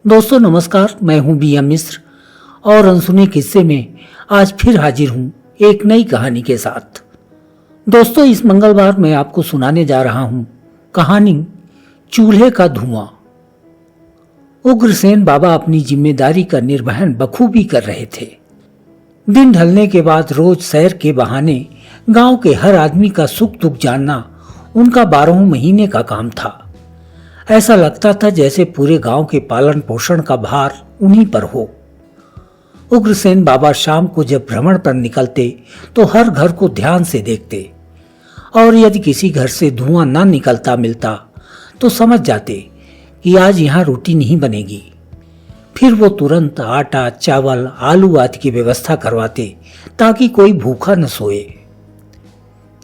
दोस्तों नमस्कार, मैं हूं B.M. मिश्र और अनसुने किस्से में आज फिर हाजिर हूं एक नई कहानी के साथ। दोस्तों, इस मंगलवार मैं आपको सुनाने जा रहा हूं कहानी चूल्हे का धुआं। उग्रसेन बाबा अपनी जिम्मेदारी का निर्वहन बखूबी कर रहे थे। दिन ढलने के बाद रोज सैर के बहाने गांव के हर आदमी का सुख दुख जानना उनका 12 महीने का काम था। ऐसा लगता था जैसे पूरे गांव के पालन पोषण का भार उन्हीं पर हो। उग्रसेन बाबा शाम को जब भ्रमण पर निकलते तो हर घर को ध्यान से देखते और यदि किसी घर से धुआं न निकलता मिलता तो समझ जाते कि आज यहाँ रोटी नहीं बनेगी। फिर वो तुरंत आटा, चावल, आलू आदि की व्यवस्था करवाते ताकि कोई भूखा न सोए।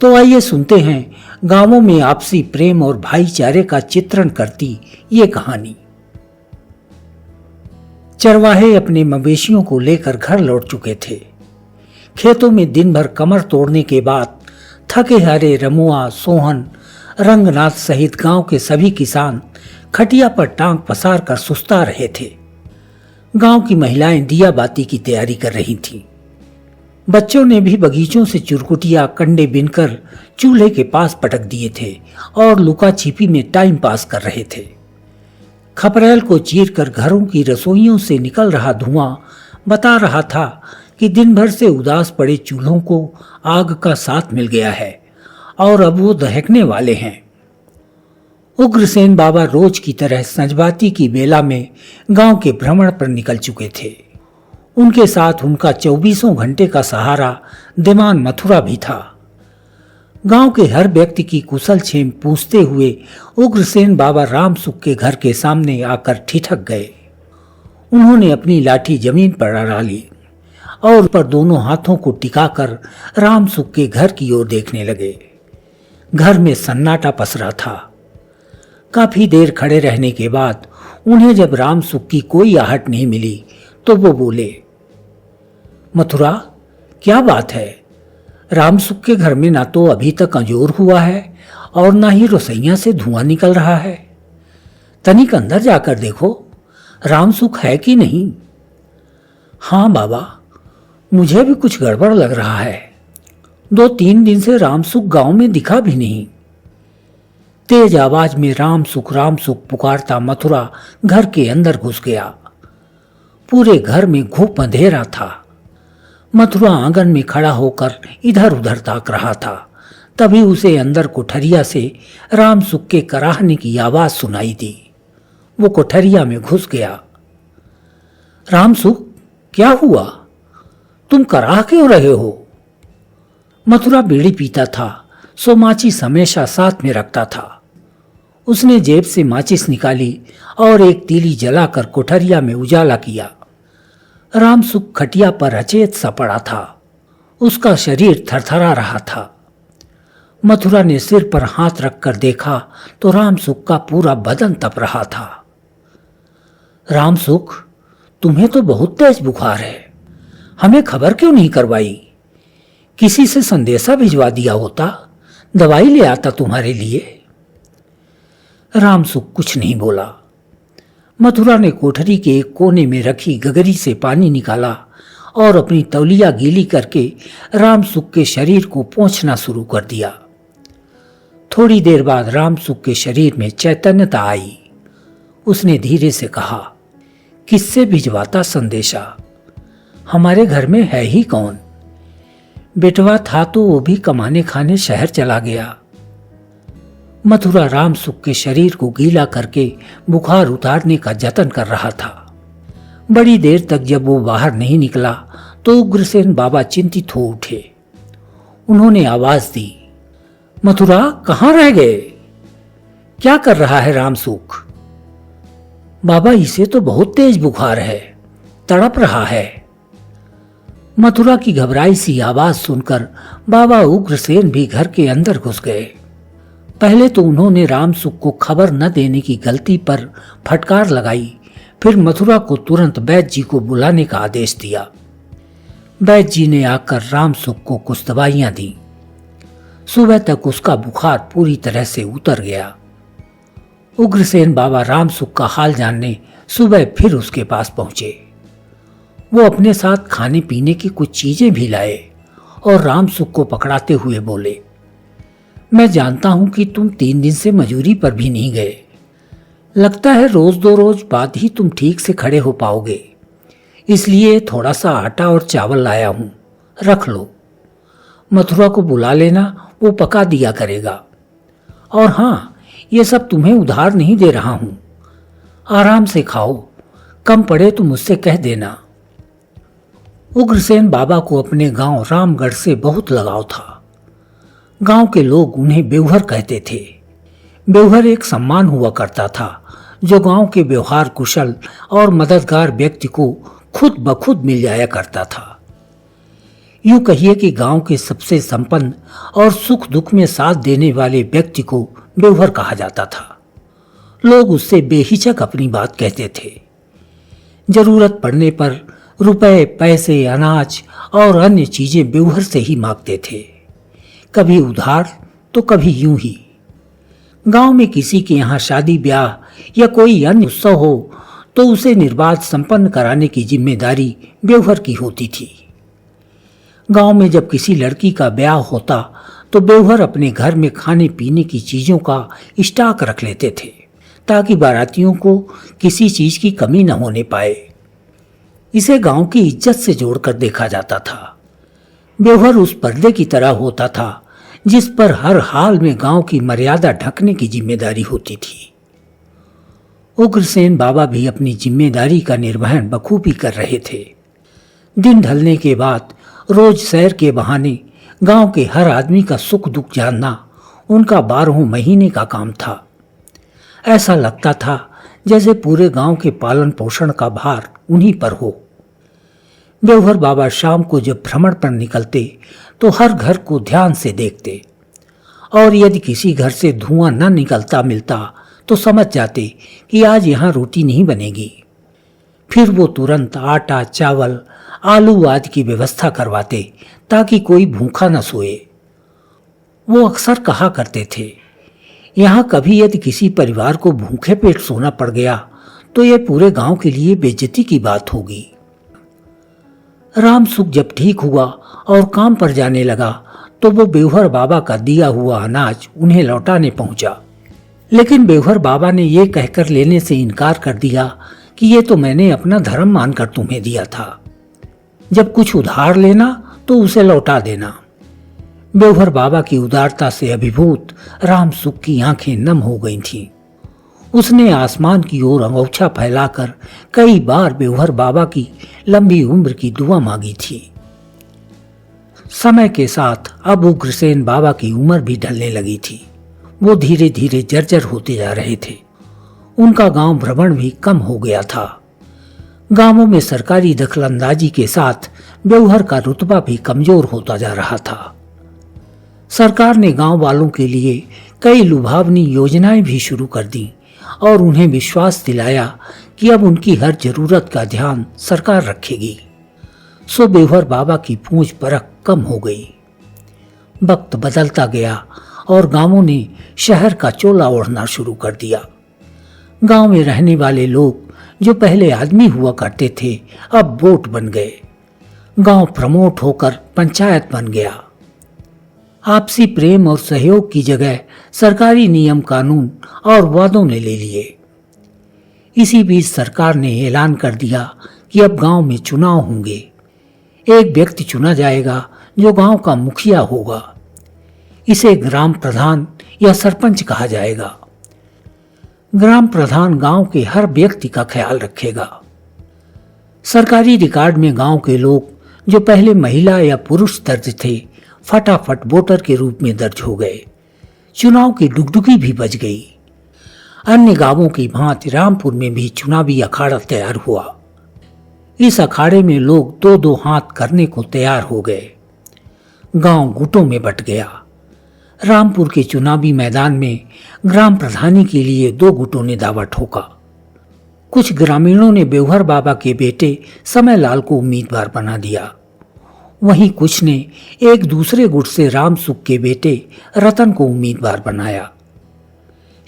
तो आइए सुनते हैं गांवों में आपसी प्रेम और भाईचारे का चित्रण करती ये कहानी। चरवाहे अपने मवेशियों को लेकर घर लौट चुके थे। खेतों में दिन भर कमर तोड़ने के बाद थके हारे रमुआ, सोहन, रंगनाथ सहित गांव के सभी किसान खटिया पर टांग पसार कर सुस्ता रहे थे। गांव की महिलाएं दिया बाती की तैयारी कर रही थीं। बच्चों ने भी बगीचों से चुरकुटिया कंडे बिनकर चूल्हे के पास पटक दिए थे और लुका छिपी में टाइम पास कर रहे थे। खपरेल को चीरकर घरों की रसोइयों से निकल रहा धुआं बता रहा था कि दिन भर से उदास पड़े चूल्हों को आग का साथ मिल गया है और अब वो दहकने वाले हैं। उग्रसेन बाबा रोज की तरह संजबाती की बेला में गांव के भ्रमण पर निकल चुके थे। उनके साथ उनका 24 घंटे का सहारा दीवान मथुरा भी था। गांव के हर व्यक्ति की कुशल क्षेम पूछते हुए उग्रसेन बाबा राम सुख के घर के सामने आकर ठिठक गए। उन्होंने अपनी लाठी जमीन पर अड़ा ली और पर दोनों हाथों को टिकाकर राम सुख के घर की ओर देखने लगे। घर में सन्नाटा पसरा था। काफी देर खड़े रहने के बाद उन्हें जब राम सुख की कोई आहट नहीं मिली तो वो बोले, मथुरा, क्या बात है? रामसुख के घर में ना तो अभी तक अंजोर हुआ है और ना ही रसोइयां से धुआं निकल रहा है। तनिक अंदर जाकर देखो, रामसुख है कि नहीं? हाँ बाबा, मुझे भी कुछ गड़बड़ लग रहा है। 2-3 दिन से रामसुख गांव में दिखा भी नहीं। तेज आवाज में रामसुख पुकारता मथुरा घर के अंदर घुस गया। पूरे घर में घुप अंधेरा था। मथुरा आंगन में खड़ा होकर इधर उधर ताक रहा था। तभी उसे अंदर कोठरिया से रामसुख के कराहने की आवाज सुनाई दी। वो कोठरिया में घुस गया। रामसुख, क्या हुआ? तुम कराह क्यों रहे हो? मथुरा बीड़ी पीता था, सो माचिस हमेशा साथ में रखता था। उसने जेब से माचिस निकाली और एक तीली जलाकर कोठरिया में उजाला किया। रामसुख खटिया पर अचेत सा पड़ा था। उसका शरीर थरथरा रहा था। मथुरा ने सिर पर हाथ रखकर देखा तो रामसुख का पूरा बदन तप रहा था। रामसुख, तुम्हें तो बहुत तेज बुखार है। हमें खबर क्यों नहीं करवाई? किसी से संदेशा भिजवा दिया होता, दवाई ले आता तुम्हारे लिए। रामसुख कुछ नहीं बोला। मथुरा ने कोठरी के एक कोने में रखी गगरी से पानी निकाला और अपनी तौलिया गीली करके रामसुख के शरीर को पोंछना शुरू कर दिया। थोड़ी देर बाद रामसुख के शरीर में चैतन्यता आई। उसने धीरे से कहा, किससे भिजवाता संदेशा? हमारे घर में है ही कौन? बेटवा था तो वो भी कमाने खाने शहर चला गया। मथुरा रामसुख के शरीर को गीला करके बुखार उतारने का जतन कर रहा था। बड़ी देर तक जब वो बाहर नहीं निकला तो उग्रसेन बाबा चिंतित हो उठे। उन्होंने आवाज दी, मथुरा, कहाँ रह गए? क्या कर रहा है रामसुख? बाबा, इसे तो बहुत तेज बुखार है, तड़प रहा है। मथुरा की घबराई सी आवाज सुनकर बाबा उग्रसेन भी घर के अंदर घुस गए। पहले तो उन्होंने रामसुख को खबर न देने की गलती पर फटकार लगाई। फिर मथुरा को तुरंत वैद्य जी को बुलाने का आदेश दिया। वैद्य जी ने आकर रामसुख को कुछ दवाइयां दी। सुबह तक उसका बुखार पूरी तरह से उतर गया। उग्रसेन बाबा रामसुख का हाल जानने सुबह फिर उसके पास पहुंचे। वो अपने साथ खाने पीने की कुछ चीजें भी लाए और रामसुख को पकड़ाते हुए बोले, मैं जानता हूं कि तुम 3 दिन से मजूरी पर भी नहीं गए। लगता है रोज 2 रोज बाद ही तुम ठीक से खड़े हो पाओगे, इसलिए थोड़ा सा आटा और चावल लाया हूं, रख लो। मथुरा को बुला लेना, वो पका दिया करेगा। और हाँ, ये सब तुम्हें उधार नहीं दे रहा हूं, आराम से खाओ, कम पड़े तो मुझसे कह देना। उग्रसेन बाबा को अपने गांव रामगढ़ से बहुत लगाव था। गांव के लोग उन्हें बेवहर कहते थे। बेवहर एक सम्मान हुआ करता था जो गांव के व्यवहार कुशल और मददगार व्यक्ति को खुद ब खुद मिल जाया करता था। यूं कहिए कि गांव के सबसे संपन्न और सुख दुख में साथ देने वाले व्यक्ति को बेवहर कहा जाता था। लोग उससे बेहिचक अपनी बात कहते थे। जरूरत पड़ने पर रुपए, पैसे, अनाज और अन्य चीजें बेवहर से ही मांगते थे, कभी उधार तो कभी यूं ही। गांव में किसी के यहाँ शादी ब्याह या कोई अन्य उत्सव हो तो उसे निर्बाध संपन्न कराने की जिम्मेदारी बेवहर की होती थी। गांव में जब किसी लड़की का ब्याह होता तो बेवहर अपने घर में खाने पीने की चीजों का स्टॉक रख लेते थे ताकि बारातियों को किसी चीज की कमी न होने पाए। इसे गांव की इज्जत से जोड़कर देखा जाता था। बेवहर उस पर्दे की तरह होता था जिस पर हर हाल में गांव की मर्यादा ढकने की जिम्मेदारी होती थी। उग्रसेन बाबा भी अपनी जिम्मेदारी का निर्वहन बखूबी कर रहे थे। दिन ढलने के बाद रोज सैर के बहाने गांव के हर आदमी का सुख दुख जानना उनका 12 महीने का काम था। ऐसा लगता था जैसे पूरे गांव के पालन पोषण का भार उन्हीं पर हो। बेवहर बाबा शाम को जब भ्रमण पर निकलते तो हर घर को ध्यान से देखते और यदि किसी घर से धुआं न निकलता मिलता तो समझ जाते कि आज यहाँ रोटी नहीं बनेगी। फिर वो तुरंत आटा, चावल, आलू आदि की व्यवस्था करवाते ताकि कोई भूखा न सोए। वो अक्सर कहा करते थे, यहाँ कभी यदि किसी परिवार को भूखे पेट सोना पड़ गया तो यह पूरे गांव के लिए बेइज्जती की बात होगी। रामसुख जब ठीक हुआ और काम पर जाने लगा तो वो बेवहर बाबा का दिया हुआ अनाज उन्हें लौटाने पहुंचा। लेकिन बेवहर बाबा ने ये कहकर लेने से इनकार कर दिया कि ये तो मैंने अपना धर्म मानकर तुम्हें दिया था, जब कुछ उधार लेना तो उसे लौटा देना। बेवहर बाबा की उदारता से अभिभूत रामसुख की आंखें नम हो गई थीं। उसने आसमान की ओर अंगूछा फैलाकर कई बार बेवहर बाबा की लंबी उम्र की दुआ मांगी थी। समय के साथ अब उग्रसेन बाबा की उम्र भी ढलने लगी थी। वो धीरे धीरे जर्जर होते जा रहे थे। उनका गांव भ्रमण भी कम हो गया था। गांवों में सरकारी दखलंदाजी के साथ बेवहर का रुतबा भी कमजोर होता जा रहा था। सरकार ने गांव वालों के लिए कई लुभावनी योजनाएं भी शुरू कर दी और उन्हें विश्वास दिलाया कि अब उनकी हर जरूरत का ध्यान सरकार रखेगी। सो बेवहर बाबा की पूंछ परख कम हो गई। वक्त बदलता गया और गांवों ने शहर का चोला ओढ़ना शुरू कर दिया। गांव में रहने वाले लोग जो पहले आदमी हुआ करते थे अब वोट बन गए। गांव प्रमोट होकर पंचायत बन गया। आपसी प्रेम और सहयोग की जगह सरकारी नियम कानून और वादों ने ले लिए। इसी बीच सरकार ने ऐलान कर दिया कि अब गांव में चुनाव होंगे। एक व्यक्ति चुना जाएगा जो गांव का मुखिया होगा। इसे ग्राम प्रधान या सरपंच कहा जाएगा। ग्राम प्रधान गांव के हर व्यक्ति का ख्याल रखेगा। सरकारी रिकॉर्ड में गांव के लोग जो पहले महिला या पुरुष दर्ज थे फटाफट वोटर के रूप में दर्ज हो गए। चुनाव की डुगडुगी भी बज गई। अन्य गांवों की भांति रामपुर में भी चुनावी अखाड़ा तैयार हुआ। इस अखाड़े में लोग 2-2 हाथ करने को तैयार हो गए। गांव गुटों में बंट गया। रामपुर के चुनावी मैदान में ग्राम प्रधानी के लिए 2 गुटों ने दावा ठोका। कुछ ग्रामीणों ने बेवहर बाबा के बेटे समयलाल को उम्मीदवार बना दिया। वहीं कुछ ने एक दूसरे गुट से रामसुख के बेटे रतन को उम्मीदवार बनाया।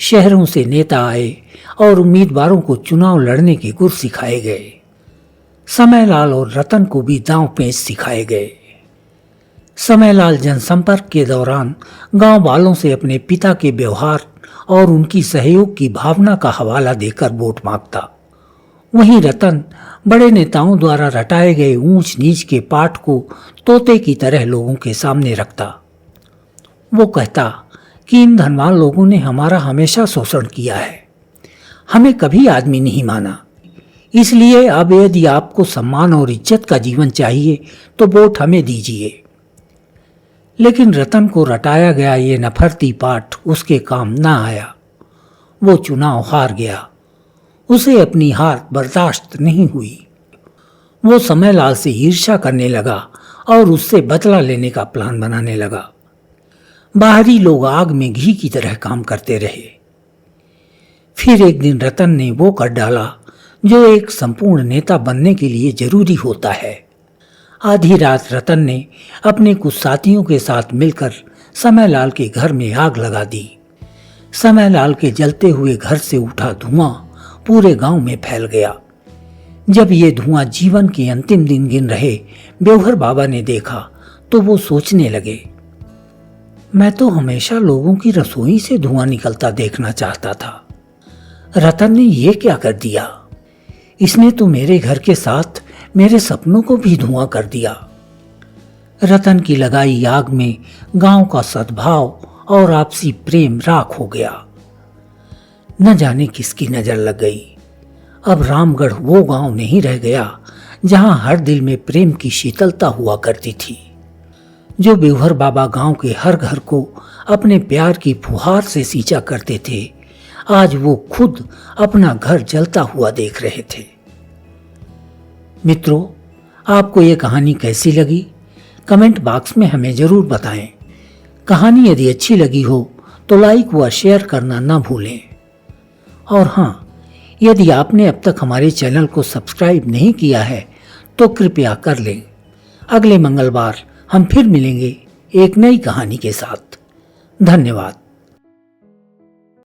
शहरों से नेता आए और उम्मीदवारों को चुनाव लड़ने के गुर सिखाए गए। समयलाल और रतन को भी दांव पेच सिखाए गए। समयलाल जनसंपर्क के दौरान गांव वालों से अपने पिता के व्यवहार और उनकी सहयोग की भावना का हवाला देकर वोट मांगता। वहीं रतन बड़े नेताओं द्वारा रटाए गए ऊंच नीच के पाठ को तोते की तरह लोगों के सामने रखता। वो कहता कि इन धनवान लोगों ने हमारा हमेशा शोषण किया है, हमें कभी आदमी नहीं माना, इसलिए अब यदि आपको सम्मान और इज्जत का जीवन चाहिए तो वोट हमें दीजिए। लेकिन रतन को रटाया गया ये नफरती पाठ उसके काम ना आया। वो चुनाव हार गया। उसे अपनी हार बर्दाश्त नहीं हुई। वो समयलाल से ईर्ष्या करने लगा और उससे बदला लेने का प्लान बनाने लगा। बाहरी लोग आग में घी की तरह काम करते रहे। फिर एक दिन रतन ने वो कर डाला जो एक संपूर्ण नेता बनने के लिए जरूरी होता है। आधी रात रतन ने अपने कुछ साथियों के साथ मिलकर समयलाल के घर में आग लगा दी। समयलाल के जलते हुए घर से उठा धुआं पूरे गांव में फैल गया। जब ये धुआं जीवन के अंतिम दिन गिन रहे बेवहर बाबा ने देखा तो वो सोचने लगे, मैं तो हमेशा लोगों की रसोई से धुआं निकलता देखना चाहता था। रतन ने ये क्या कर दिया? इसने तो मेरे घर के साथ मेरे सपनों को भी धुआं कर दिया। रतन की लगाई आग में गांव का सद्भाव और आपसी प्रेम राख हो गया। न जाने किसकी नजर लग गई। अब रामगढ़ वो गांव नहीं रह गया जहां हर दिल में प्रेम की शीतलता हुआ करती थी। जो बेवहर बाबा गांव के हर घर को अपने प्यार की फुहार से सींचा करते थे, आज वो खुद अपना घर जलता हुआ देख रहे थे। मित्रों, आपको ये कहानी कैसी लगी? कमेंट बॉक्स में हमें जरूर बताएं। कहानी यदि अच्छी लगी हो तो लाइक व शेयर करना ना भूलें। और हाँ, यदि आपने अब तक हमारे चैनल को सब्सक्राइब नहीं किया है तो कृपया कर लें। अगले मंगलवार हम फिर मिलेंगे एक नई कहानी के साथ। धन्यवाद।